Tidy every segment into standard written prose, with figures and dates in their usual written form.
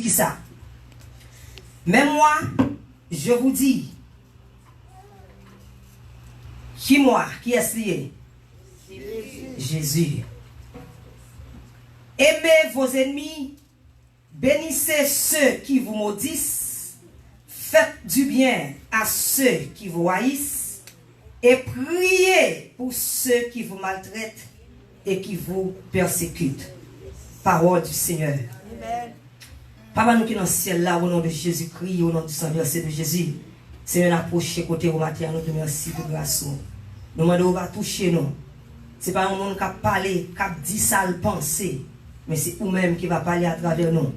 qui ça? Mais moi, je vous dis, qui moi, qui est lié? Jésus. Aimez vos ennemis, bénissez ceux qui vous maudissent, faites du bien à ceux qui vous haïssent et priez pour ceux qui vous maltraitent et qui vous persécutent. Parole du Seigneur. Amen. Papa, nous qui dans le ciel là, au nom de Jésus-Christ, au nom du sang versé de Jésus, Seigneur, approche côté au matin, nous te merci pour grâce. Nous demandons va toucher nous. Ce n'est pas un monde qui a parlé, qui a dit ça, le penser, mais c'est vous-même qui va parler à travers nous.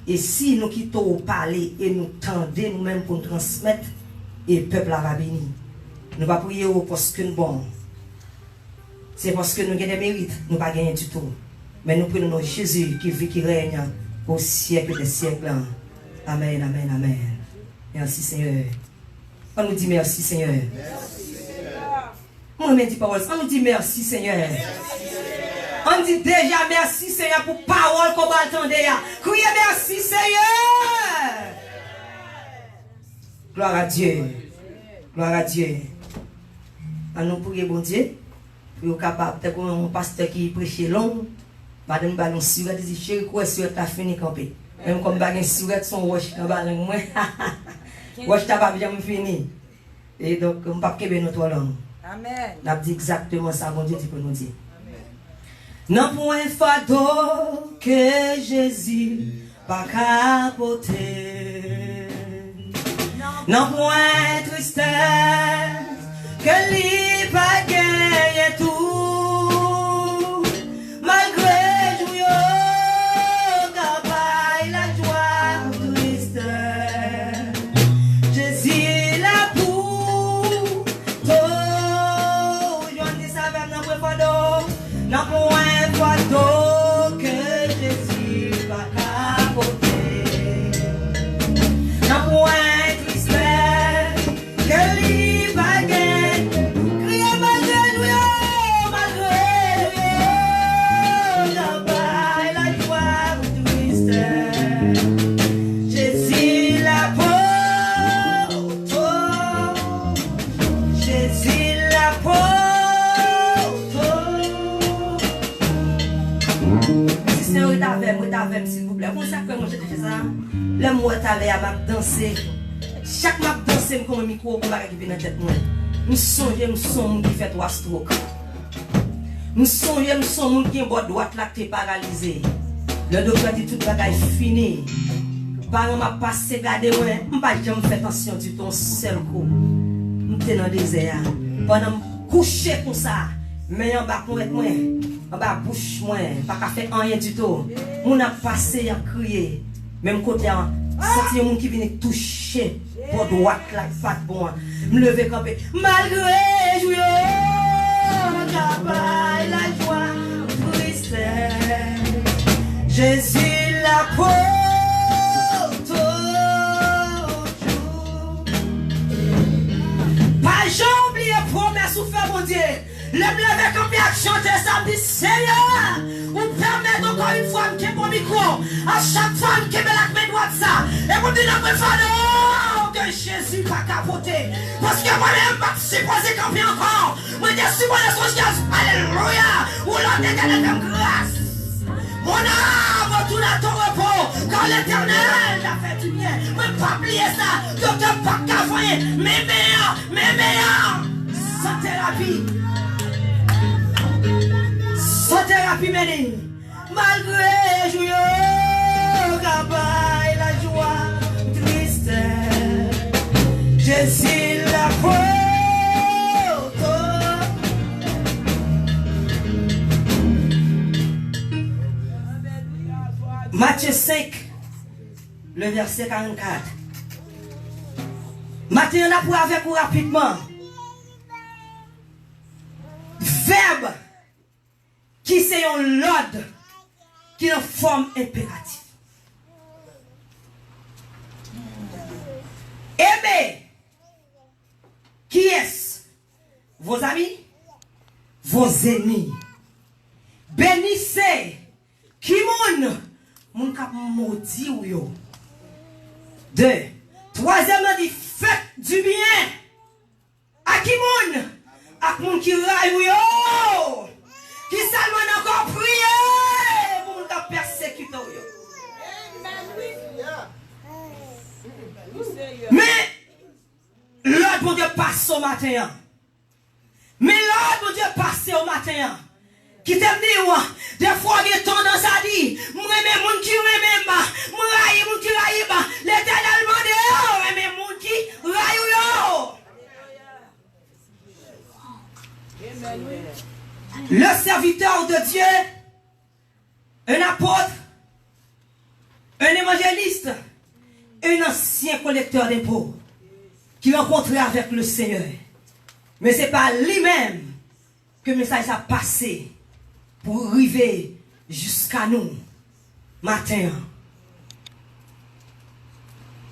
Et si nous quittons parler et nous tendons nous-mêmes pour nous transmettre, et le peuple va bénir. Nous va prier parce que nous bon. C'est parce que nous avons des mérites, nous ne pas gagner du tout. Mais nous prenons Jésus qui vit, qui règne au siècle des siècles. Amen, amen, amen. Merci Seigneur. On nous dit merci Seigneur. Merci Seigneur. On nous dit parole. On nous dit merci Seigneur. Merci, Seigneur. On dit déjà merci Seigneur pour parole qu'on va attendre. Criez merci Seigneur. Gloire à Dieu. Gloire à Dieu. On nous prie bon Dieu. Pour capable peut-être un pasteur qui prêche long. Madame ballon surette dit chérie quoi surette a fini camper. Même comme baguette surette son roche dans ballon moi. Roche t'a pas bien fini. Et donc on pas que notre langue. Amen. N'a dit exactement ça bon Dieu dit pour nous dire. Non point fado que Jésus pas capoter. Non point tristesse que lui pas gagner tout. Malgré que Jésus va capoter. Non point tristesse que lui va gagner. Criez malgré lui, la joie tristesse. Jésus la porte. Jésus la porte. S'il vous plaît, comment ça fait moi j'ai fait ça? Le mot est allé à m'a danser. Chaque m'a danser comme un micro pour pas qui vient dans tête moi. Nous songeons nous sommes qui fait trois strokes. Nous songeons nous sommes qui bord droite là qui est paralysé. Le docteur dit tout bagaille fini. Parents m'a passé garder moi, on pas jamais fait attention du ton seul coup. Nous t'es dans le désert. Pendant coucher comme ça, mais en bas avec moi. En bas bouche moi, pas qu'à faire rien du tout. On a passé à crier. Même côté en senti un qui vient toucher pour droite là, pas bon. Me lever camper malgré jouer la joie tristesse. Jésus la porte pas jamais oublier promesse ou faire mon Dieu. Le lever comme bien chanter ça me dit Seigneur, on permet encore une fois que mon micro, à chaque fois que la main droite ça, et vous dites la fois que Jésus va capoter. Parce que moi-même, je suis supposé camper encore. Moi, je suis supposé songer, alléluia, ou l'on est de grâce. Mon âme retourne à ton repos, quand l'Éternel a fait du bien. Je ne peux pas oublier ça, docteur pas qu'à voyer, mes meilleurs, sans thérapie. Sans thérapie menée, malgré joyeux, cabaye la joie, tristesse, Jésus la porte. Matthieu 5, le verset 44. Matthieu on a pour avec vous rapidement. Verbe qui c'est un l'ordre qui est en forme impérative. Aimez. Qui est-ce? Vos amis? Vos ennemis. Bénissez. Qui moun? Moun kap maudit ou yo. Deux. Troisièmement, dit faites du bien. À qui moun? À moun qui raille yo. Qui seulement encore prier pour nous persécuter yo. Mais l'autre bon Dieu passe au matin. Mais l'autre bon Dieu passe au matin. Qui t'aime dire, des fois il y a tendance à dire, moi même moun qui m'aime pas, moi raille moun qui raille pas, l'Éternel demande yo, mais moun qui raille yo. Le serviteur de Dieu, un apôtre, un évangéliste, un ancien collecteur d'impôts qui rencontrait avec le Seigneur. Mais ce n'est pas lui-même que le message a passé pour arriver jusqu'à nous matin.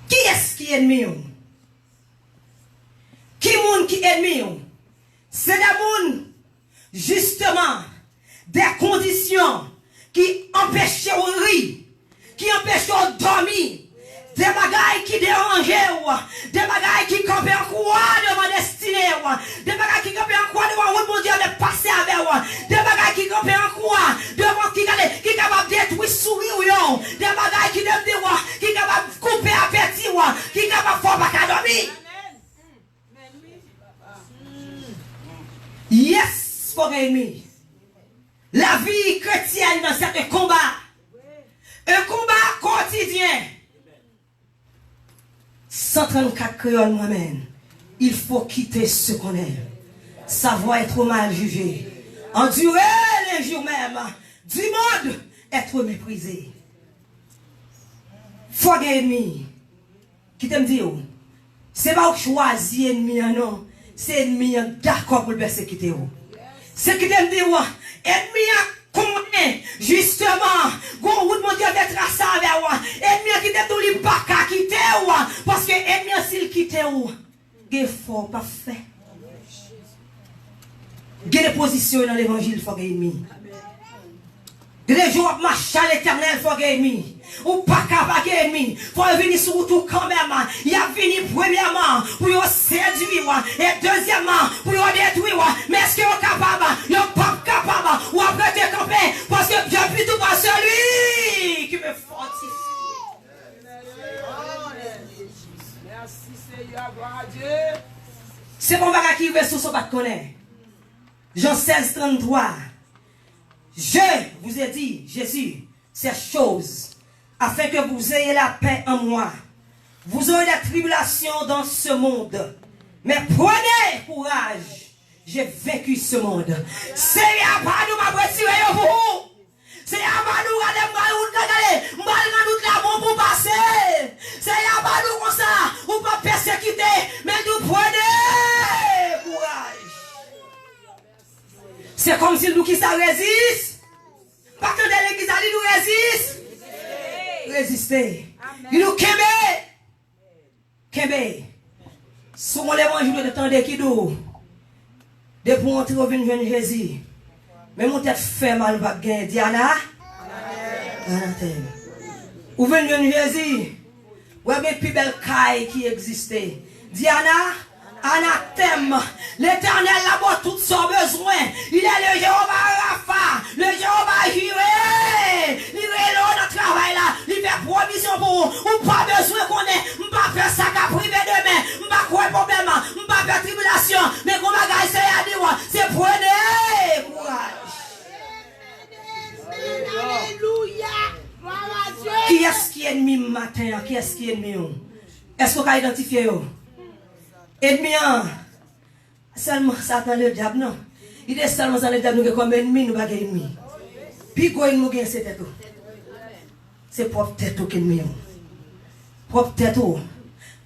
Qui est-ce qui est ennemi? Qui est qui est ennemi? C'est des gens, justement, des conditions qui empêchent de rire, qui empêchent de dormir, des bagailles qui dérangent, des bagailles qui campent en quoi devant destinée, des bagailles qui campent en quoi devant mon Dieu de passer avec, des bagailles qui campent en quoi devant qui est capable de détruire sourire, des bagailles qui est capable de couper appétit, qui est capable de faire pas dormir. Yes, for ennemi. La vie chrétienne dans ce combat, un combat quotidien. 134 créoles moi-même. Il faut quitter ce qu'on aime. Savoir être mal jugé. Endurer les jours même. Du monde, être méprisé. Faut ennemi. Qui t'aime dire? C'est pas que choisir ennemi, non. C'est ennemi d'accord pour le persécuter. C'est qui t'aime dire? Ennemi connaît justement gon route mon Dieu d'être à ça avec moi. Ennemi qui t'aime tout pas qu'à quitter parce que ennemi s'il quitte ou il faut pas faire. Il y a des positions dans l'évangile faut ennemi. Les jours marcher à l'éternel faut ennemi. Ou pas capable ennemi. Faut venir sur tout quand même. Il a venu premièrement pour y séduire et deuxièmement pour y détruire. Mais est-ce qu'il est capable? Il n'est pas capable. Ou après te camper parce que je puis tout par celui qui me fortifie. Merci Seigneur, gloire à Dieu. C'est mon bagage qui veut sous son pas connaître. Jean 16, 33. Je vous ai dit, Jésus, ces choses, afin que vous ayez la paix en moi. Vous aurez des tribulations dans ce monde. Mais prenez courage. J'ai vaincu ce monde. C'est à pas nous m'a retiré vous. C'est à pas nous regarder la bombe pour passer. C'est à pas nous comme ça. Ou pas persécuter. Mais nous prenez courage. C'est comme si nous qui ça résiste. Pas que de l'église ali nous résiste. Résister. Il nous kembe. Kembe. Sur l'évangile de temps de Kido. Depuis on trouve une jeune Jésus. Mais mon tête fait mal pas gagner Diana. Ou une jeune Jésus. Ou une plus belle caille qui existait. Diana. Anathème, l'Éternel a tout son besoin. Il est le Jéhovah Rapha, le Jéhovah Jireh. Il est là dans le travail là. Il fait provision pour vous. Ou pas besoin qu'on ait. Pas faire ça qu'à priver demain. Pas quoi problème. Pas faire tribulation. Mais qu'on va gagner, c'est prenez courage. Alléluia. Gloire à Dieu. Qui est-ce qui est ennemi matin? Qui est-ce qui est ennemi? Est-ce qu'on peut identifier? Ennemi, seulement Satan le diable, non. Il est seulement dans le diable comme ennemi, nous pas ennemi. Puis quoi il nous gagne c'est tête. C'est propre tête qui ennemi. Propre tête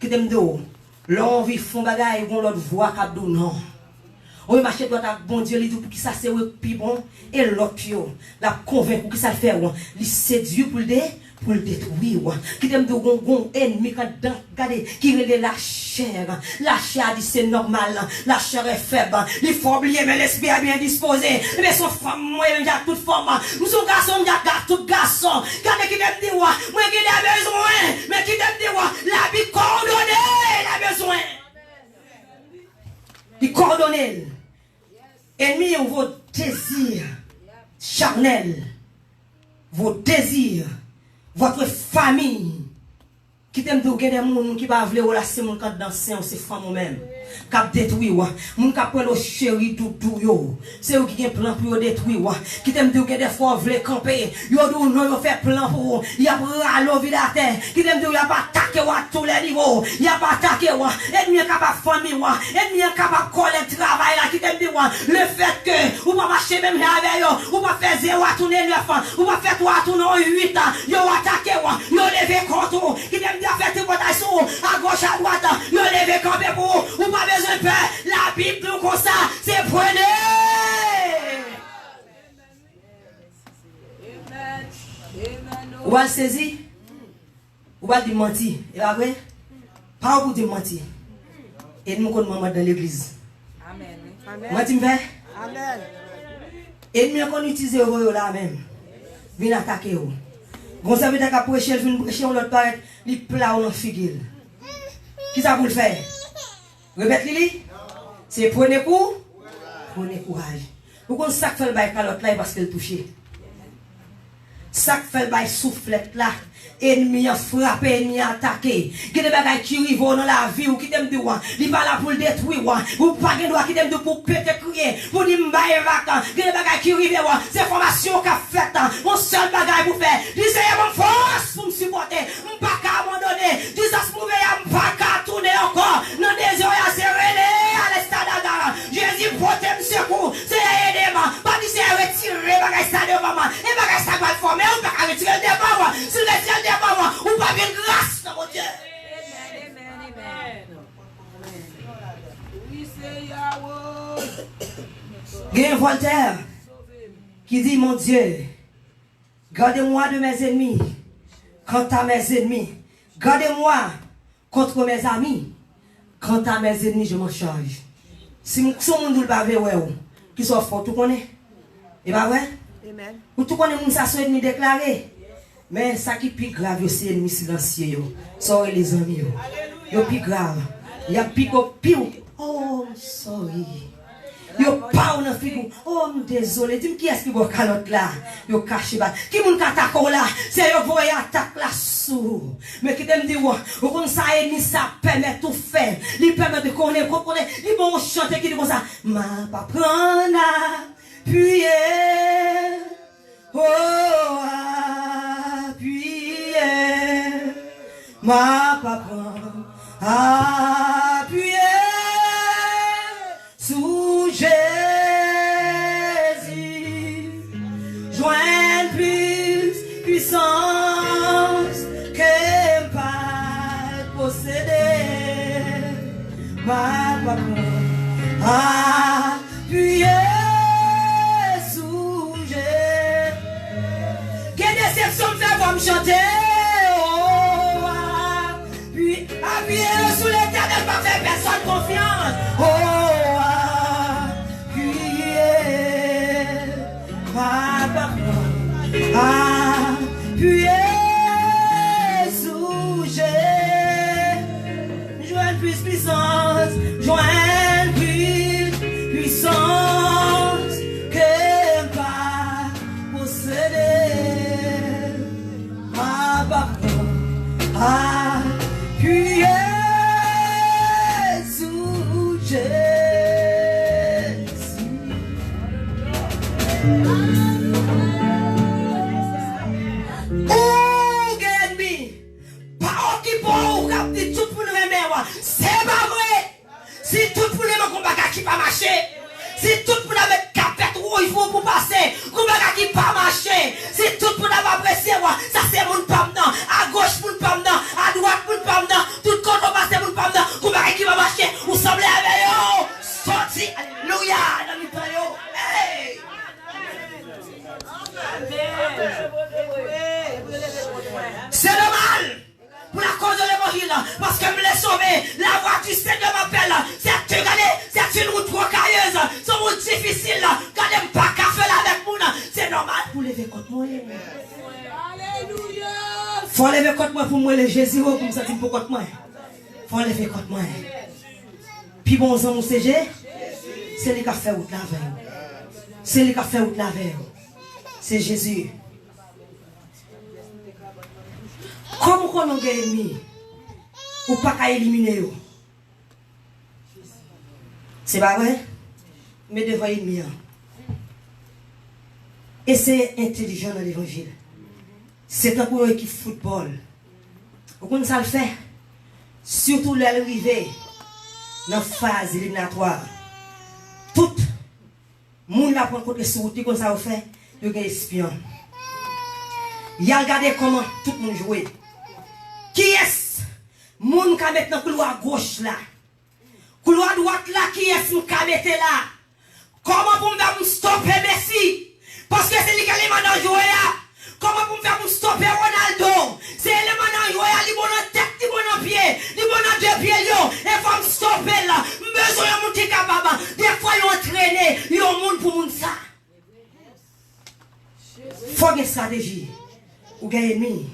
qui t'aime d'eau. L'on vit fond bagaille, on l'autre voix qu'a d'eau non. On marche droit à bon Dieu, il dit pour qui ça c'est plus bon et l'autre la convainc pour qui ça fait il séduit pour le détruire. Qui t'aime de gon ennemi quand regardez qui relève la chair. La chair dit c'est normal, la chair est faible. Il faut oublier mais l'esprit est bien disposé. Mais son femme moi il y a toute femme. Nous sommes garçons, il y a tout garçon. Quand qui t'aime dire moi qui ai besoin, mais qui t'aime dire la pardonnez. Ennemi, vos désirs charnels, vos désirs, votre famille, qui t'aime de des gens qui va vouloir relaxer mon quand danser, c'est femme même. Cap détruire mon cap le chéri tout yo c'est eux qui ont plan pour détruire qui t'aime de des fois veulent camper yo do non yo fait plan pour y a ralo vide à terre qui t'aime de y a pas attaquer à tous les niveaux y a pas attaquer ennemi capable famille ennemi capable coller travail là qui t'aime de le fait que ou pas marcher même avec yo ou pas faire 0 à tourner 9 ou pas faire 3 à tourner 8 yo attaquer yo lever contre qui t'aime de faire tes rotations à gauche à droite yo lever camper pour ou pas besoin de peur. La Bible nous comme ça, c'est prenez. Ou va le saisir, ou va le mentir. Et après, pas pour te mentir. Et nous connaissons maman dans l'église. Amen. Moi, tu me fais? Amen. Et nous qu'on utilise là même. Viens attaquer. Bon, ça veut dire qu'à prêcher, il vient prêcher, on l'autre part, il plat ou non figure. Qui ça pour le faire? Répète Lili, c'est prenez coup, prenez courage. Vous connaissez ça que fait le bail calotte là parce qu'elle touche. Ça que fait le bail soufflette là, ennemi a frappé, ennemi a attaqué. Il y a des bagages qui arrivent dans la vie ou qui t'aiment de voir, il va là pour le détruire, ou pas de droit qui t'aime de pour péter crier, pour dire m'bailler vacances. Il y a des bagages qui arrivent, c'est formation qu'a fait, mon seul bagage pour faire. Disez mon force pour me supporter, m'pas qu'à abandonner. Disez ce mauvais, m'pas qu'à tourner encore. Non des yeux à serrer à l'estade d'Agara. Jésus protège secours, c'est aider-moi. Pas dire c'est retirer bagage ça de maman, et bagage ça va former, ou pas retirer le débat, si le retire le débat, ou pas bien grâce dans mon Dieu. Il y a un Voltaire qui dit, mon Dieu, gardez-moi de mes ennemis, quant à mes ennemis, gardez-moi contre mes amis, quant à mes ennemis, je m'en charge. Si mon monde va voir, qui sont forts, tout connaît. Et bien, ouais, ou tout connaît, mon ça soit ennemi déclaré. Mais ça qui est plus grave, c'est l'ennemi silencieux. Ça, les amis. C'est plus grave. Il y a plus pire. Oh, sorry. Yo pas on figou. Oh, désolé. Dis-moi qui est-ce qui va calotte là? Yo caché ba. Qui moun attaque là? C'est yo voye attaque là sous. Mais qui t'aime dire ou comme ça ennemi ça permet tout faire. Il permet de connaître, il bon chanter qui dit comme ça. Ma pas prendre appuyer. Oh, appuyer. Ma pas prendre appuyer. Sous Jésus, joindre plus puissance que pas posséder. Ma papa, appuyer sous Jésus. Quelle déception me fait pour me chanter? Oh, appuyer sous l'éternel, pas faire personne confiance. Oh, appuyer sous Jésus, joindre plus puissance, joindre plus puissance que pas posséder. Appuyer sous Jésus. C'est pas vrai. Si tout pour les combats qui pas marcher, si tout pour la mettre capette rouge il faut pour passer, combat qui pas marcher, si tout pour la apprécier, ça c'est mon pam non, à gauche pour le pam non, à droite pour le pam non, tout quand on passe pour le pam non, combat qui va marcher, vous semblez avec eux, sorti, alléluia, dans le temps, hey. C'est normal. Pour la cause de l'évangile, parce que me l'ai sauvé, la voie du Seigneur m'appelle, c'est une route rocailleuse, c'est une route difficile, quand elle n'aime pas qu'à faire avec moi, c'est normal pour lever contre moi. Alléluia. Faut lever contre moi pour moi, le Jésus, comme ça, tu me peux contre moi. Faut lever contre moi. Puis bon sang, mon CG, C'est lui qui a fait route la veille. C'est lui qui a fait route la veille. C'est Jésus. Comme on a un ennemi, ou pas qu'à éliminer. C'est pas vrai? Mais devant l'ennemi. Et c'est intelligent dans l'évangile. C'est un pour une équipe football. Vous connaissez ça le fait? Surtout l'arrivée dans la phase éliminatoire. Tout le monde la prend côté sur route, comme ça vous fait, il y a un espion. Il a regardé comment tout le monde jouait. Qui est-ce? Moun ka mettre dans le couloir gauche là. Couloir droite là, qui est-ce moun ka mettre là? Comment pour me stopper Messi? Parce que c'est lui qui a les mains dans jouer là. Comment pour me faire stopper Ronaldo? C'est les mains dans jouer là, il bon en tête, il bon en pied, il bon en deux pieds yo. Et faut me stopper là. Besoin de moun qui capable. Des fois ils entraîné, ils ont moun pour moun ça. Faut une stratégie. Ou gagne ennemi.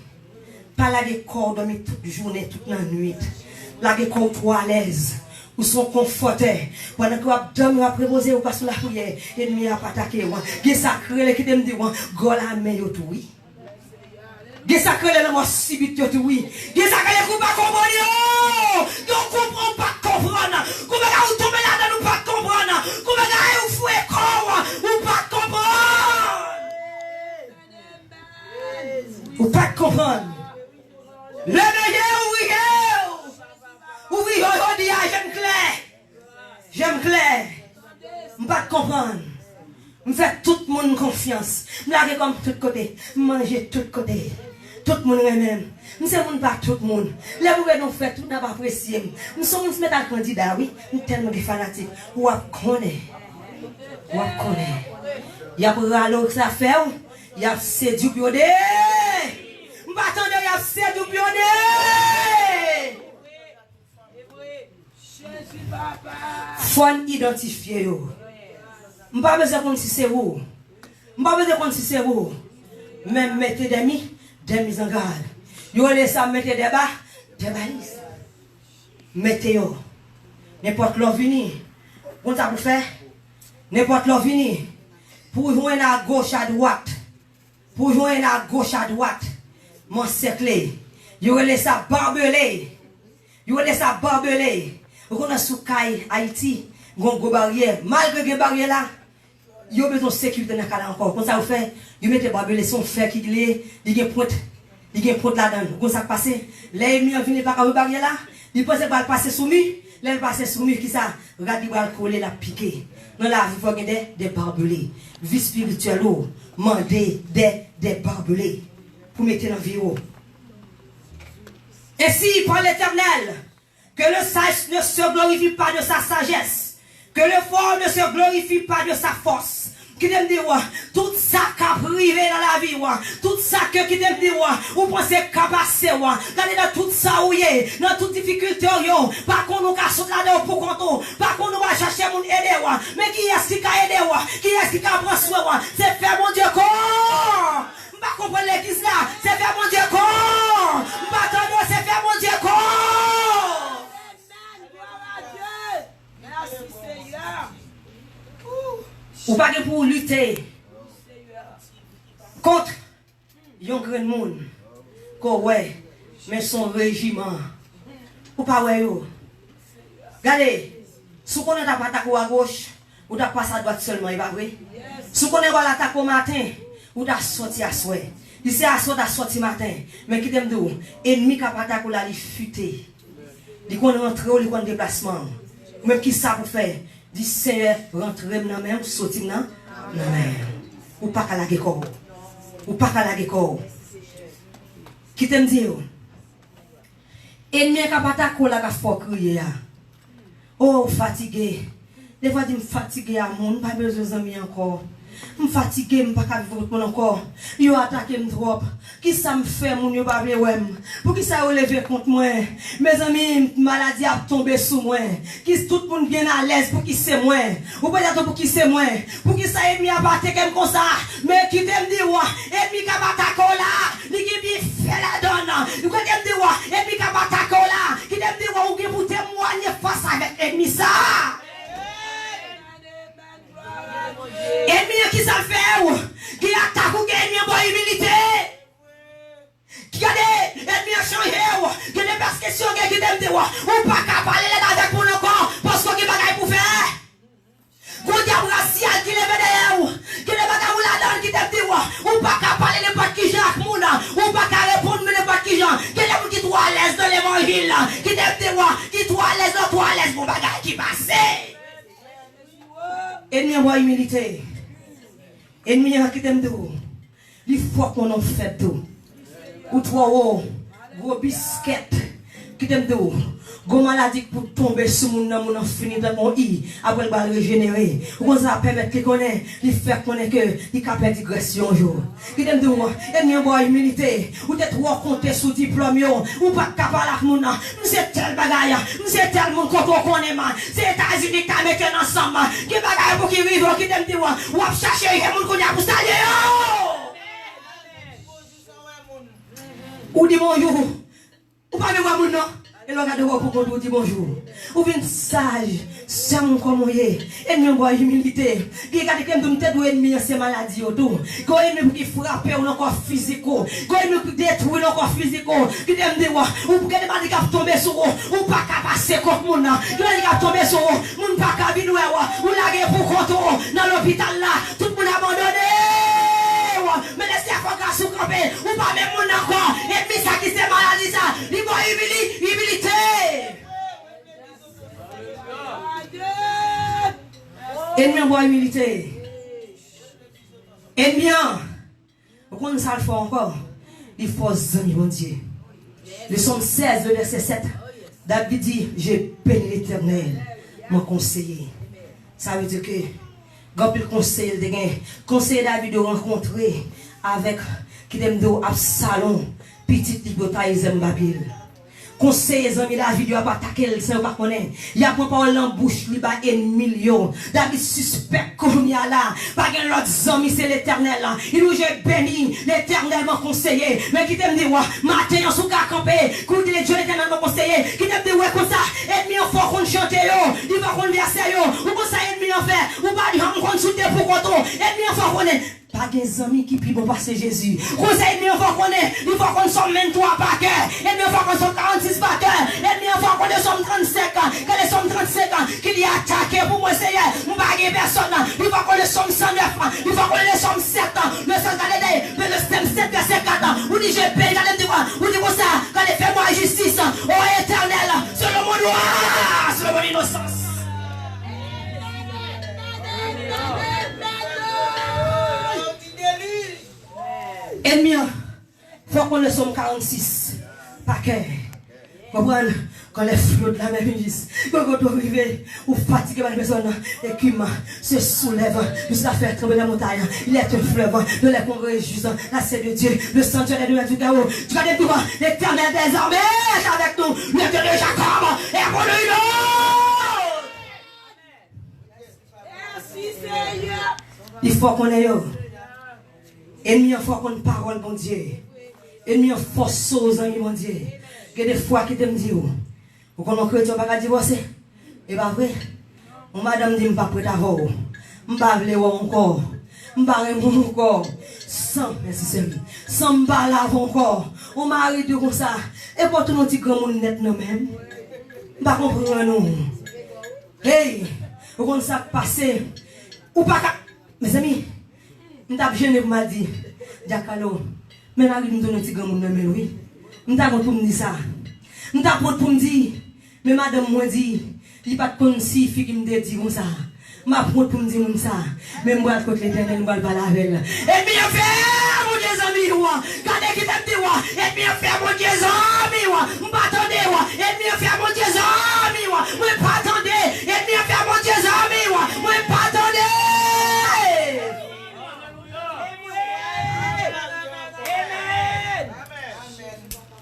Pas la des corps dormir toute journée, toute la nuit. La des corps trop à l'aise. Ou sont confortés. Pendant que vous dormez, vous préposez, vous passez la prière. L'ennemi n'a pas attaqué. Vous sacré qui te dit, go la main, vous oui. Vous sacré le nom subit, vous oui. Vous sacré vous pas comprendre. Donc, comprend pas comprendre. Vous ne tomber là-dedans, nous pas comprendre. Vous vous fouez corps, vous pas comprendre. Vous pas comprendre. Le meilleur, oui, j'aime clair. J'aime clair. Je ne peux pas comprendre. Je fais tout le monde confiance. Je lave comme tout côté. Je mange tout côté. Tout le monde même. Je ne sais pas tout le monde. Les bouquets nous fait tout n'a pas apprécié. Nous sommes mettre à candidat, oui. Nous sommes tellement fanatiques. Ou à connaître. Ou à connaître. Il y a pour aller que ça fait. Il y a séduit pour aider. Je ne attendre, il y a séduit pour aider. Faut identifier yo. M'pas besoin de si c'est vous. M'pas besoin de si c'est vous. Même mettez des mises en garde. Yo laisse ça mettre des bas, des balises. Mettez yo. N'importe l'on vini. On t'a pour faire. N'importe l'on vini. Pour joindre à gauche à droite. Pour joindre à gauche à droite. Mon cercle. Yo laisse ça barbelé. Yo laisse ça barbelé. Vous connaissez sous Haïti, il y a une barrière. Malgré les barrières là, il y a besoin de sécurité dans le cas encore. Comme ça, vous faites, vous mettez barbelé son fer qui glisse, il y a un point là-dedans. Comme ça, passe. Les ennemis viennent par la barrière là, ils pensent qu'ils vont passer sous lui. Là, ils passent sous lui, qui ça? Regardez, ils vont coller la piquer. Dans la vie, il faut gagner des barbelés. Vie spirituelle, demander des barbelés pour mettre dans la vie. Et si, par l'Éternel, que le sage ne se glorifie pas de sa sagesse. Que le fort ne se glorifie pas de sa force. Qui t'aime dire, tout ça qui a privé dans la vie, tout ça qui t'aime dire, ou pensez qu'à passer, dans tout ça, dans toute difficulté, par contre, nous sommes là pour compter, par contre, nous va chercher mon aider, mais qui est-ce qui a aidé, qui est-ce qui a pris soin, c'est faire mon Dieu corps. Pas comprendre l'église là, c'est faire mon Dieu corps. Pas attendre, c'est faire mon Dieu corps. Ou pas pour lutter contre un grand monde. Ouais, mais son régiment. Ou pas ouais yo. Regardez, si on a pas attaqué à gauche, ou t'as passé à droite seulement, il va vrai. Si on a l'attaque au matin, ou t'as sorti à soir. Il s'est sorti matin, mais qui t'aime dire, ennemi qui a attaqué là, il futé. Il connaît rentrer, il connaît déplacement. Même qui ça pour faire? Dit Seigneur, rentre dans même, sorti dans même. Ou pas qu'à la guécor. Ou pas qu'à la guécor. Qui t'aime dire? Ennemi qui a attaqué là, qui a fort crier. Oh, fatigué. Des fois, je suis fatigué à mon, pas besoin d'amis encore. Je suis fatigué, je ne peux pas vivre encore. Ils ont attaqué trop. Qui ça me fait, mon, ils pas pour qui ça relevé contre moi? Mes amis, maladie a tombé sous moi. Qui tout le monde bien à l'aise pour qui c'est moi? Ou peut-être pour qui c'est moi? Pour qui ça ennemi a battu comme ça? Mais qui t'aime dire, ennemi qui a battu là, qui bien fait la donne. Qui t'aime dire, ennemi qui a battu là, qui t'aime dire, ou qui pour témoigner face avec l'ennemi ça? question qui t'aime de voir. Ou pas qu'à parler avec mon encore parce qu'on a des bagages pour faire. Quand diable racial qui lève derrière vous, qui lève derrière vous là-dedans qui t'aime de voir. Ou pas qu'à parler n'importe qui Jean Mouna, ou pas qu'à répondre n'importe qui Jean. Qui est qui toi à l'aise dans l'évangile là, qui t'aime de voir, qui toi à l'aise dans toi à l'aise mon bagage qui passe. Ennemi en humilité. Ennemi qui t'aime de vous. Il faut qu'on en fait tout. Ou toi, gros biscuit qui t'aime de vous. Gros maladie pour tomber sur mon nom, mon fini dans mon i. Après, il va régénérer. Ou ça permettre qu'il connaisse, il fait connaître que il capable de digression un jour. Qui t'aime de vous. Ennemi en humilité. Ou t'es trop compté sous diplôme, ou pas capable avec mon nom. C'est tel bagaille. C'est tel monde qu'on connaît, man. C'est États-Unis qui mettent ensemble. Qui bagaille pour qui vivent, qui t'aime de vous. Ou à chercher, il y a mon qu'on a pour ça. Ou dit bonjour. Ou pas de moi mon nom. Et le regard de vous pour qu'on dit bonjour. Ou bien sage, c'est mon comme vous est. Et nous avons humilité. Qui est quelqu'un de tête ou ennemi c'est maladie autour. Quand ennemi qui frappe ou encore physique. Quand ennemi qui détruit encore physique. Qui aime de voir. Ou pour que les handicap tomber sur vous. Ou pas qu'à passer comme mon nom. Qui handicap tomber sur vous. Moun pas qu'à venir ou laguer pour contrôle. Dans l'hôpital là. Tout le monde abandonné. Mais laissez la grâce ou camper. Ou pas même mon encore. Et puis ça qui c'est maladie ça. Il va humilité. Ennemi en humilité. Ennemi en. Vous connaissez ça le fait encore. Il faut amis mon Dieu. Le psaume 16, le verset 7. David dit, j'ai béni l'Éternel, mon conseiller. Ça veut dire que quand il conseille de gagner, conseiller David de rencontrer avec qui t'aime de Absalom, petit Libotaï Zembabil. Conseil les amis David a pas attaqué le Seigneur pas connaît. Il y a pas parole en bouche li ba ennemi million. David suspect comme il y a là. Pas gen l'autre ami c'est l'Éternel là. Il nous j'ai béni l'Éternel m'a conseillé. Mais qui t'aime de voir matin en sous ka camper. Coup de Dieu l'Éternel m'a conseillé. Qui t'aime de voir comme ça ennemi en faut qu'on chante yo. Il va qu'on verser yo. Ou comme ça ennemi en fait. Ou pas on qu'on souter pour conton. Ennemi en faut qu'on est pas des amis qui peuvent passer Jésus. Conseil, il faut qu'on est, il faut qu'on soit 23 par cœur. Il faut qu'on soit 46 par cœur. Il faut qu'on soit 35 ans. Quand les sommes 35 ans, qu'il y a attaqué pour moi, Seigneur. Nous pas personne. Il faut qu'on soit 109 ans. Il faut qu'on soit 7 ans. Le sens de le système 7 verset 4 ans. Vous dites, j'ai payé, allez me voir. Vous dites comme ça, quand il fait moi justice, oh éternel, selon mon droit, selon mon innocence. Ennemi, il faut qu'on le somme 46 par cœur. Comprenez? Quand les flots de la mer finissent, quand on arrive, ou fatigué par les personnes, l'écume se soulève, jusqu'à faire trembler la montagne. Il est un fleuve, de la qu'on réjouisse, la c'est de Dieu, le sanctuaire de du chaos. Tu vas découvrir l'Éternel des armées est avec nous, le Dieu de Jacob est pour nous. Merci Seigneur. Il faut qu'on ait ennemi en fois qu'on parole, bon Dieu. Ennemi en force aux amis, mon Dieu. Il y a des fois qui te me disent, vous connaissez que tu vas pas divorcer. Et pas vrai. Mon madame dit, je ne suis pas prête à voir. Je ne suis pas prête encore. Je ne suis pas prête encore. Sans me parler encore. On m'a arrêté comme ça. Et pour tout le petit grand monde net, non même. Je ne comprends pas non. Hey, vous connaissez ça passer. Ou pas. Mes amis. Je t'ai gêné pour m'a dit, Diakalo, mais là, je me donne un petit grand monde, oui. Je t'ai pour me dire ça. Je t'ai pour me dire, mais madame m'a dit, il n'y a pas de consi, fille qui me dit comme ça. Je t'ai pour me dire comme ça. Mais moi, je vais l'Éternel, je vais parler avec elle. Et bien fait, mon Dieu, ami, quand il t'aime dit, et bien fait, mon Dieu, ami, je ne pas attendre, et bien fait, mon Dieu, ami, je ne pas attendre, et bien fait, mon Dieu, ami, je ne pas attendre.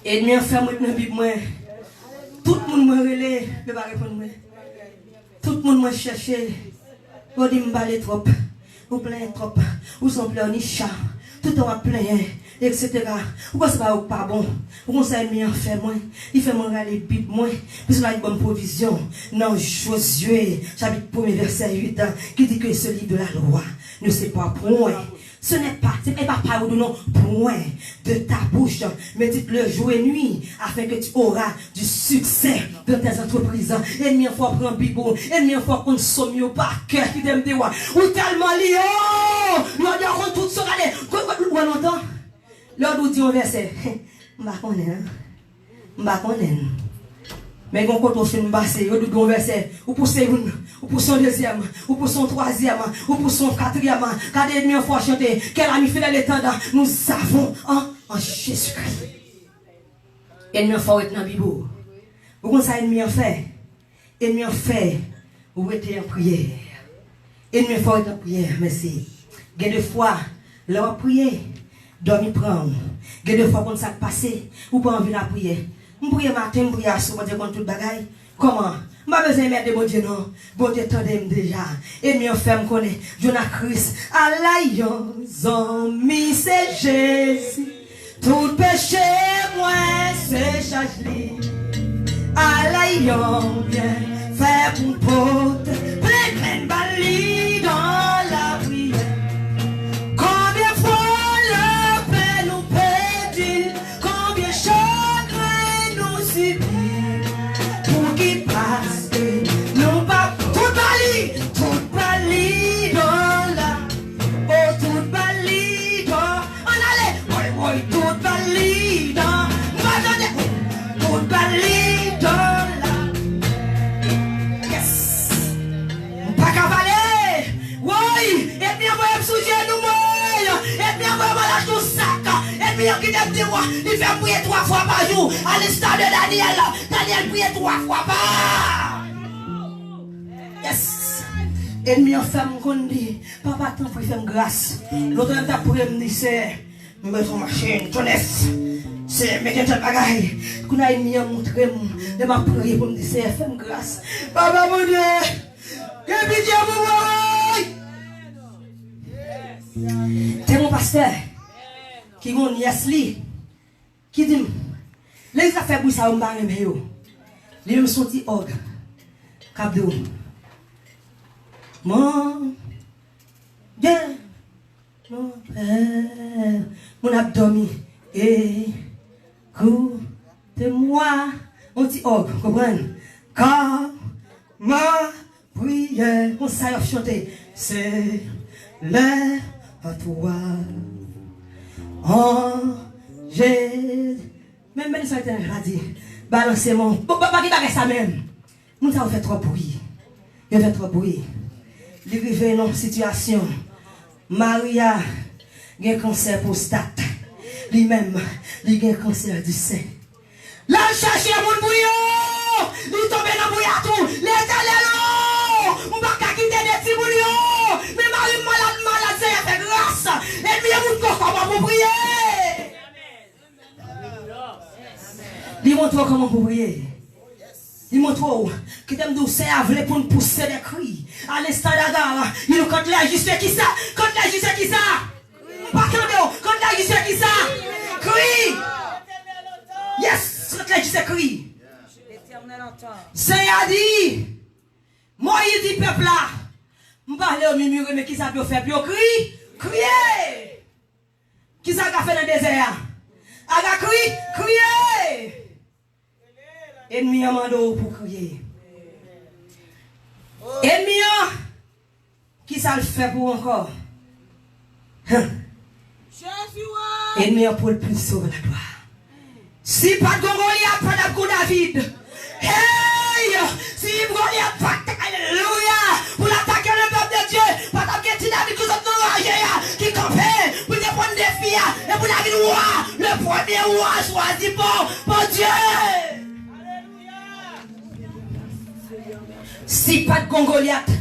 Et bien faire moi dans la Bible, tout le monde me relève, ne va pas répondre. Tout le monde me cherche, vous dites me trop, vous plaignez trop, vous sont plein de chat, tout le temps plein, etc. Vous pensez pas bon, vous conseillez mieux en faire moins, il fait moins la Bible moins, puis il a une bonne provision. Non, Josué, chapitre 1er verset 8, qui dit que ce livre de la loi ne sait pas point Ce n'est pas parole de non point de ta bouche, mais dites-le jour et nuit, afin que tu auras du succès dans tes entreprises. Ennemi, il faut prendre bibo, ennemi, il faut qu'on somme au par cœur qui t'aime de ou tellement lié, nous avons tout ce regardez, ou on entend, l'autre nous dit un verset, je ne sais pas, mais quand on fait une basse, on dit un verset, ou pour une, ou pour son deuxième, ou pour son troisième, ou pour son quatrième, quand l'ennemi faut chanter, quel ami fidèle et tendre, nous avons en Jésus-Christ. Ennemi faut être dans la Bible. Vous comprenez ça, ennemi en fait? Ennemi en fait, vous êtes en prière. Ennemi faut être en prière, merci. Il y a des fois, l'heure prier, dormir prendre. Il y a des fois, quand ça passe, ou pas envie de prier. Je prie matin, je prie à soir, je contre tout bagaille. Comment? Je n'ai pas besoin de mettre de bon Dieu, non. Bon Dieu, t'aime déjà. Et mieux faire me connaître. Jonah Christ. Alliance, mi c'est Jésus. Tout péché, moi, c'est chargé. Alliance, bien, faire pour pote. Plein bali dans la prière. Combien fois le paix nous perdit. Combien chagrin nous subit. Pour qu'il passe, nous pas tout bali dans la. Oh, tout bali dans. On allait, oui, tout bali dans. Tout bali dans la. Yes. Pas cavaler. Oui, et bien, moi, je suis nous, moi. Et bien, moi, je lâche tout sac. Et bien, qui t'aime de moi, il fait prier 3 fois par jour. À l'instar de Daniel, Daniel prie 3 fois par. Yes. Ennemi en femme qu'on dit, papa t'en prie, fais grâce. L'autre temps pour me dire, c'est, mais ton machine, ton F, c'est, mais qu'un tel bagaille, qu'on a ennemi à montrer, et m'a prié pour me dire, c'est, fais grâce. Papa mon Dieu, que pitié pour moi. C'est mon pasteur, qui est mon yasli, qui dit, les affaires pour ça, on va me faire, les mêmes sont des ordres, Kabdou. Mon Dieu, mon Père, mon abdomen, écoute-moi, on dit oh, comprenez? Car ma prière, on sait chanter, c'est l'air à toi. En Jésus, même ça a été dit, balancez mon, pas qui bague ça même, nous avons fait trop bruit, il fait trop bruit. Il arrive dans une situation. Maria a un cancer prostate. Lui-même, il a un cancer du sein. Là, chercher mon bouillon. Il tombe dans le bouillon. Les talents. On va pas quitter des petits bouillons. Mais Marie malade, c'est fait grâce. Et puis, il y a comment vous prier. Il montre comment vous prier. Il montre que t'aimes douceur à pour nous pousser des cris. À l'instant d'Agar, il nous compte la justice qui ça? Compte la justice qui ça? Pas compte la justice qui ça? Crie! Yes! Compte la justice crie! C'est a dit, moi il dit peuple là, je parle au murmure, mais qui ça peut faire? Puis on crie? Criez! Qui ça a fait dans le désert? Aga crie? Criez! Ennemi a mandé pour crier. Ennemi a, qui ça le fait pour encore? Ennemi a pour le plus sauver la gloire. Si pas de Goliath, pas de David. Hey! Si Goliath, pas de Alléluia! Pour l'attaquer le peuple de Dieu, pas de David qui sont enragés, qui campait, pour prendre des filles, et pour la vie roi, le premier roi choisi pour Dieu. Si pas de Goliath,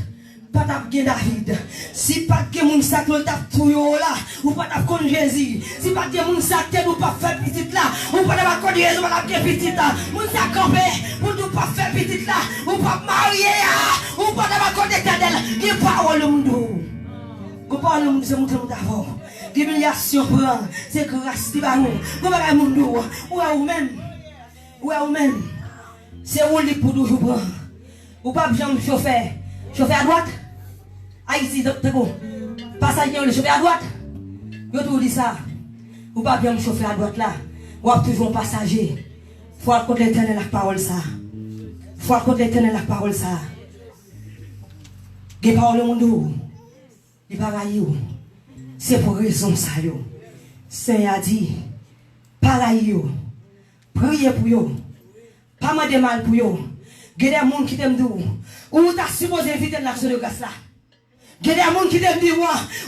pas de David. Si pas de moun sak le tap touyo là, ou pas de kon Jésus. Si pas de moun sak te ou pas faire petite là, ou pas de kon Jésus, ou pas de petite là. Moun sak campé, ou nous pas faire petite là, ou pas marier ou pas de kon éternel. Qui parole le monde. Ko parole le monde c'est monter d'avant. L'humiliation prend, c'est grâce qui va nous. Ko pas monde ou même. Ou même. C'est où li pour toujours prendre. Ou pas besoin de chauffer. Chauffer à droite. Haïti, passager, le chauffer à droite. Yo tout dit ça. Ou pas bien me chauffer à droite là. Ou toujours passager. Faut contre l'éternel la parole ça. Faut contre l'éternel la parole ça. Des paroles le monde. Il pas raillou. C'est pour raison ça yo. Seigneur a dit pareil yo. Priez pour yo. Pas demander mal pour yo. Il y a des gens qui t'aiment dire ou t'as supposé inviter l'action de grâce là. Il y a des gens qui t'aiment dire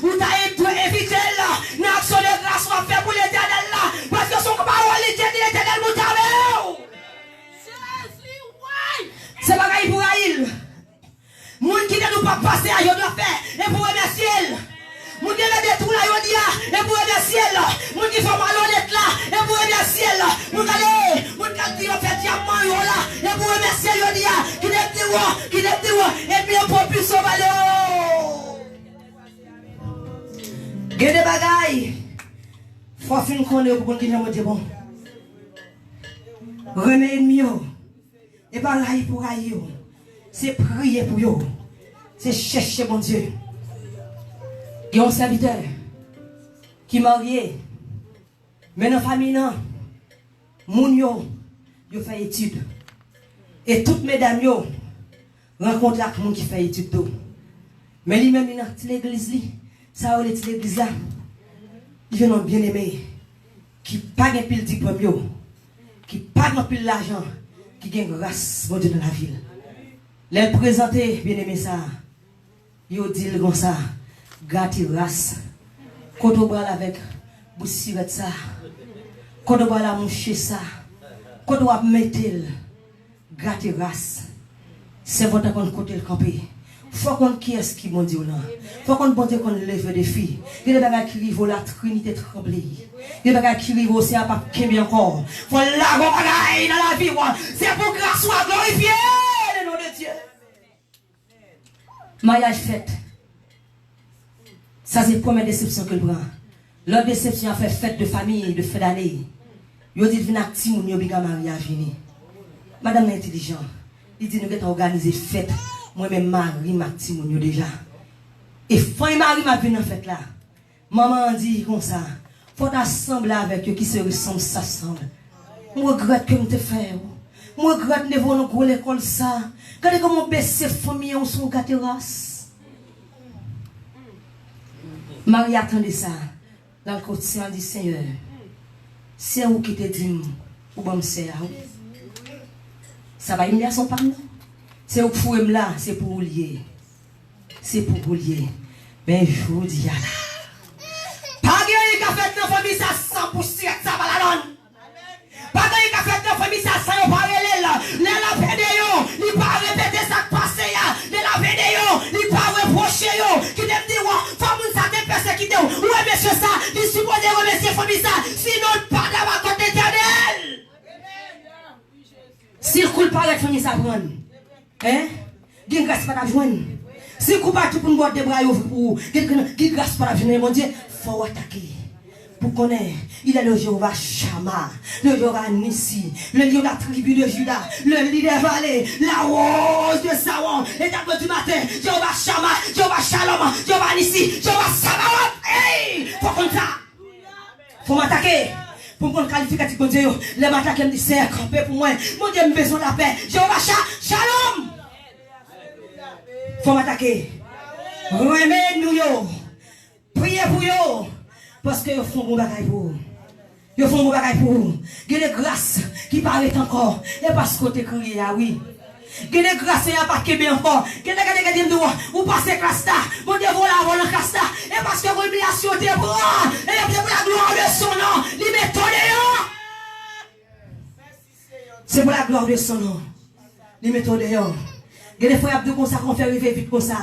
ou t'as invité là l'action de grâce va faire pour l'éternel là. Parce que son parole est l'éternel moutarde. C'est pareil pour Aïl. Les gens qui ne pas passer à yon doit faire et pour remercier. Les gens qui ne détruire la yodia et pour remercier. Les gens qui font malhonnête là et pour remercier. Les gens qui ont fait diamant là et pour remercier yodia qui n'aiment dire et bien pour plus sauver l'eau. Il y a des bagailles. Il faut finir connaître pour qu'on ait dit bon. Remet mieux. Et pas railler pour railler. C'est prier pour eux. C'est chercher mon Dieu. Il y a un serviteur qui est marié. Mais dans la famille, non. Moun yo fait étude. Et toutes mesdames yo rencontrent avec moun qui fait étude tout. Mais lui-même, il a l'église, ça a été l'église là. Il y a un bien-aimé qui n'a pas de pile diplôme, qui n'a pas de pile l'argent, qui gagne grâce, mon Dieu, dans la ville. Les présenter, bien-aimé ça, ils dit comme ça, gâti race. Quand on parle avec boussirette ça, quand on parle à moucher ça, quand on va mettre gâti race, c'est votre côté le campé. Faut qu'on qui est-ce qui m'a dit là. Faut qu'on bonne qu'on lève des filles. Il y a des bagages qui rivent la Trinité tremblée. Il y a des bagages qui rivent aussi à pas qu'aimer encore. Faut la bagaille dans la vie. C'est pour grâce soit glorifié le nom de Dieu. Mariage fait. Ça c'est la première déception que le prend. L'autre déception a fait fête de famille, de fête d'année. Il dit venir actif mon yo biga mariage fini. Madame intelligent. Il dit nous avons organisé fête. Moi-même, Marie m'a dit mon déjà. Et fin Marie m'a venu en fait là. Maman dit comme ça. Faut assembler avec eux qui se ressemblent, s'assemblent. Moi, regrette que je te fais. Moi, regrette de voir nous l'école ça. Regardez comment baisser famille en son terrasse. Marie attendait ça. Dans le quotidien, dit Seigneur, c'est où qui te dit, ou bon, c'est à où. Ça va y son parent. C'est où vous là, c'est pour vous lier. C'est pour vous lier. Mais je vous dis, là. Pas de qui a fait dans la famille, ça 100%, ça va la donne. Pas de qui a fait dans la famille, ça 100% parallèle. Les la vidéo, il pas répéter ça passé. Les la vidéo, il pas reprocher. Qui t'aime dire, famille, ça t'est persécuté. Ouais, monsieur, ça, il supposé remercier la famille, ça. Sinon, pas d'avoir contre l'éternel. Circule par la famille, ça prend. Hein? Qui grâce pas la joindre. Si vous pas tout pour nous boire des bras pour qui grâce pas la joindre, mon Dieu, faut attaquer. Pour connaître, il est le Jéhovah Shama, le Jéhovah Nissi, le lion de la tribu de Juda, le lit des vallées, la rose de Sawan, l'étape du matin, Jéhovah Shama, Jéhovah Shalom, Jéhovah Nissi, Jéhovah Sabaoth. Hey! Faut qu'on ça. Faut m'attaquer. Pour mon qualificatif, mon Dieu, les m'attaquer me disent, c'est campé pour moi. Mon Dieu, me besoin de la paix. Jéhovah Shalom. Faut m'attaquer. Remets-nous yo. Priez pour yo. Parce que ils font bon bagaille pour vous. Ils font bon bagaille pour vous. Il y a des grâces qui paraissent encore. Et parce que tu crié, ah oui. Il y a des grâces qui ne sont pas québé encore. Il y a des gens qui ou passez classe là. Mon Dieu, voilà, la classe là. Et parce que l'humiliation te prend. Et pour la gloire de son nom. Il met ton dehors. C'est pour la gloire de son nom. Il met ton dehors. Il y a des fois, il y a deux comme ça qu'on fait arriver vite comme ça.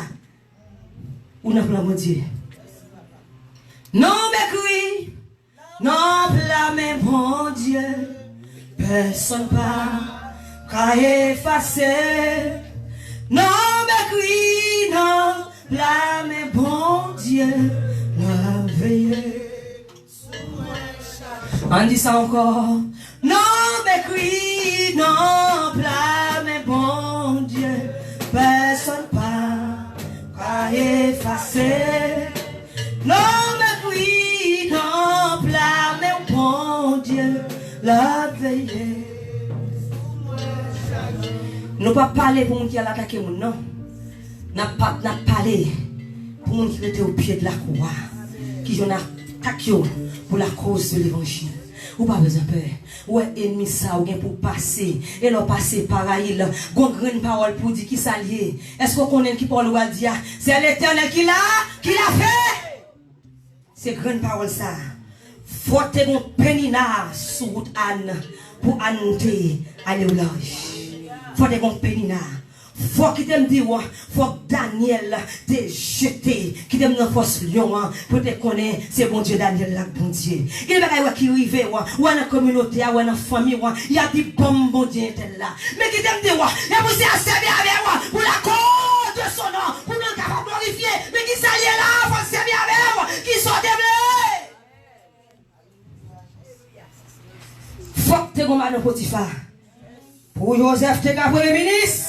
Ou non, mon Dieu. Non, mais oui. Non, blâme, mon Dieu. Personne pas qu'à effacer. Non, mais oui. Non, blâme, bon Dieu. La veille. On dit ça encore. Non, mais oui. Non, blâme, bon Dieu. Personne pas qu'à effacer. Non, mais oui, non, Nous pas parler pour qui a attaqué mon non. N'a pas parler pour monde qui était au pied de la croix, qui ont attaqué pour la cause de l'évangile. Ou pas besoin peur. Ouais, ennemi ça ou bien pour passer et leur passer pareil là. Gon grande parole pour dire qui s'allier. Est-ce qu'on connaît qui parle ou à dire c'est l'Éternel qui l'a fait. C'est grande parole ça. Faut te gon penina sur route Anne pour annoncer aller au large. Faut te gon penina. Faut qu'il t'aime dire, faut que Daniel t'ait jeté, qui t'aime dans force lion, pour te connaître, c'est bon Dieu Daniel là, bon Dieu. Il y a des gens qui arrivent, ou dans la communauté, ou dans la famille, il y a des bombes, bon Dieu, là. Mais qui t'aime dire, il y a aussi à servir avec moi, pour la cause de son nom, pour nous capable glorifier, mais qui s'allie là, faut servir avec moi, qui sont déblés. Faut que tu aies un Potiphar. Pour Joseph, tu es premier ministre.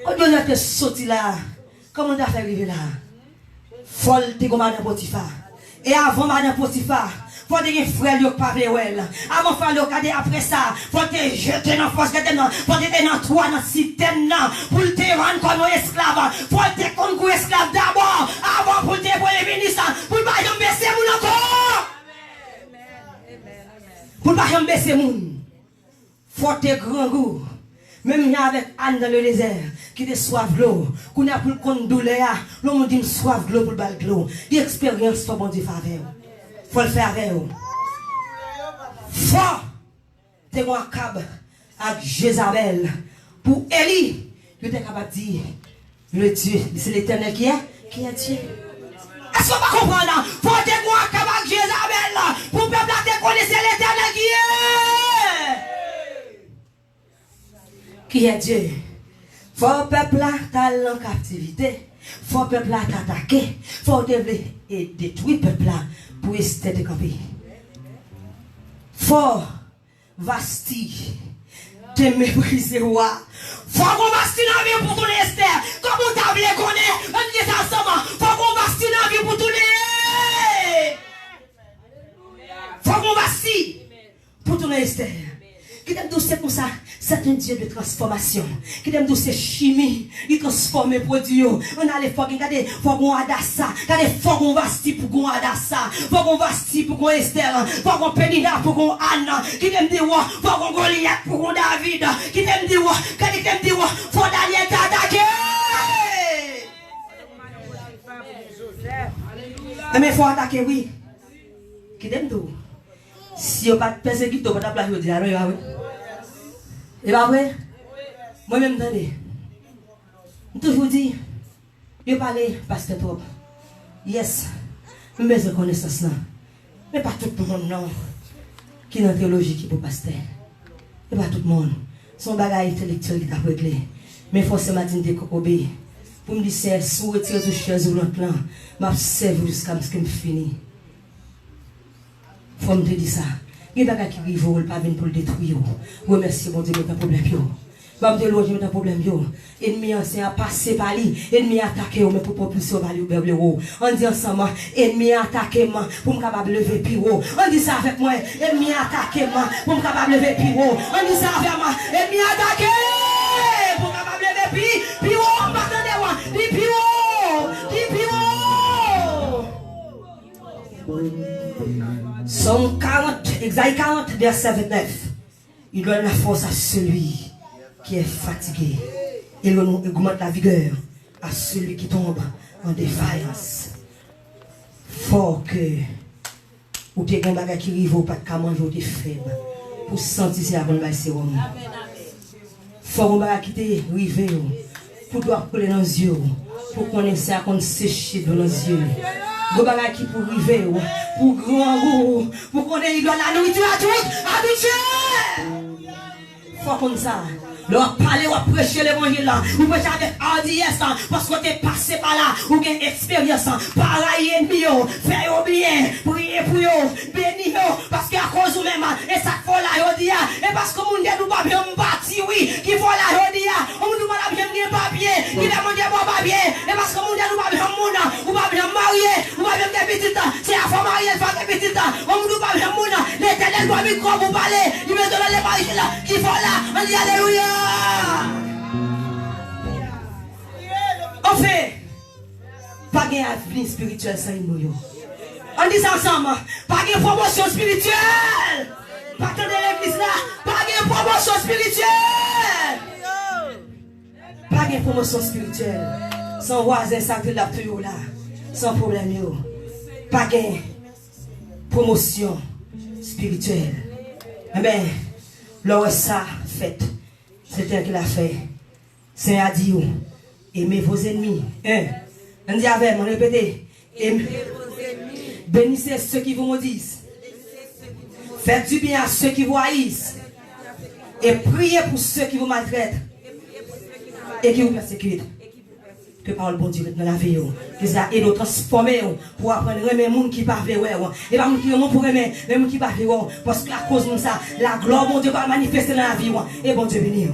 Quand on a sorti là, comment on a fait arriver là? Folle te comme Madame Potiphar. Et avant Madame Potiphar, faut des frères qui pas well. Avant faire le cadet après ça, faut te jeter dans force, faut te dans toi dans citerne pour te rendre comme esclave. Faut te comme esclave d'abord, avant pour te premier ministre, pour pas y baisser mon encore. Pour pas y baisser mon. Faut te grand goût. Même avec Anne dans le désert, qui te soif l'eau, qu'on a pour le compte douleur, l'homme dit soif l'eau pour le bal l'eau. L'expérience, faut bon Dieu faire avec vous. Faut le faire avec vous. Faut, t'es mon cab avec Jézabel. Pour Élie, tu es capable de dire, le Dieu, c'est l'Éternel qui est Dieu. Est-ce qu'on va comprendre? Faut t'es mon cab avec Jézabel, pour le peuple te connaître, c'est l'Éternel qui est. Qui est Dieu? Faut peuple là t'aller en captivité. Faut peuple là t'attaquer. Faut et détruire peuple là pour rester de camper. Faut Vasti te mépriser roi. Faut qu'on Vasti dans la vie pour tourner Esther. Comme on t'a voulu connaître, on dit ça ensemble. Faut qu'on Vasti dans la vie pour tourner. Faut qu'on Vasti pour tourner Esther. Qui t'aime tous c'est comme ça, c'est un Dieu de transformation. Qui t'aime tous c'est chimie, il transforme les produits. On a les fois qui regardez, faut qu'on adassa, regardez, faut qu'on Vasti pour qu'on adassa, faut qu'on Vasti pour qu'on Esther, faut qu'on Penina pour qu'on Anne, qui t'aime dire, faut qu'on Goliath pour qu'on David, qui t'aime dire, qui t'aime dire, faut Daniel t'attaquer. Mais il faut attaquer, oui. Qui t'aime dire? Si on pas persécuté, on va pas dire, alors, et pas vrai? Moi-même, attendez. Je toujours dis, je parle, pasteur Top. Yes, je me mets en connaissance là. Mais pas tout le monde, non. Qui est dans la théologie qui est pour pasteur. Et pas tout le monde. Son bagage intellectuel qui t'a réglé. Mais forcément, je dis que pour me dire, c'est sous retirer tout chaise ou l'autre là, je m'observe jusqu'à ce que je finis. Faut me dire ça. Il y a des gens qui vivent, pas venir pour le détruire. Remercie mon Dieu, mais pas de problème. Je vais me dire, mais pas de problème. Ennemi ancien a passé par lui. Ennemi a attaqué, mais pour pas plus au bel haut. On dit ensemble, ennemi a attaqué, pour me capable de lever plus haut. On dit ça avec moi, ennemi a attaqué, pour me capable de lever plus haut. On dit ça avec moi, ennemi a attaqué, pour me capable de lever plus haut. Attendez-moi, plus haut, plus haut. Somme 40, Exaïe 40, verset 29. Il donne la force à celui qui est fatigué. Il augmente la vigueur à celui qui tombe en défaillance. Faut que ou t'es un bagage qui arrive, pas de manger, ou t'es faible. Pour sentir si avant de baisser. Faut un bagage qui t'est arrivé, pour doit couler dans les yeux, pour connaître ça, qu'on sécher dans les yeux. Vous avez qui pour arriver, pour grand goût, pour qu'on ait la nourriture à tout, faut comme ça. Leur parler ou prêcher l'évangile là, ou prêcher avec hardiesse parce que tu es passé par là, ou une expérience, pareil ennemi, faire bien, prier pour eux, bénir parce qu'à cause de même, et ça faut la yodia, et parce que mon Dieu nous pas bien bâti, oui, qui faut la yodia, on nous pas bien bien papier, qui demande pas bien, et parce que mon Dieu nous pas bien moun, ou pas bien marié, ou pas bien des petites, c'est la femme mariée, faire des petites, on nous pas bien moun, l'éternel doit micro vous parler, il me donne dans les maris qui font là. On dit alléluia. Enfin, pas de avenir spirituel sans nous. On dit ça ensemble. Pas de promotion spirituelle. Pas de l'église là. Pas de promotion spirituelle. Pas de promotion spirituelle. Sans voisin, ça que la tuyau là. Sans problème. Pas de promotion spirituelle. Mais, lorsque ça fait, c'est elle qui l'a fait. C'est à dire, aimez vos ennemis. On dit avec moi, répétez. Aimez vos ennemis. Bénissez ceux qui vous maudissent. Faites du bien à ceux qui vous haïssent. Et priez pour ceux qui vous maltraitent. Et qui vous persécutent. Que parle bon Dieu dans la vie. Que ça aide à transformer pour apprendre à aimer les gens qui parlent. Et pas les gens pour aimer les gens qui parlent. Parce que la cause de ça, la gloire, bon Dieu, va manifester dans la vie. Et bon Dieu béni.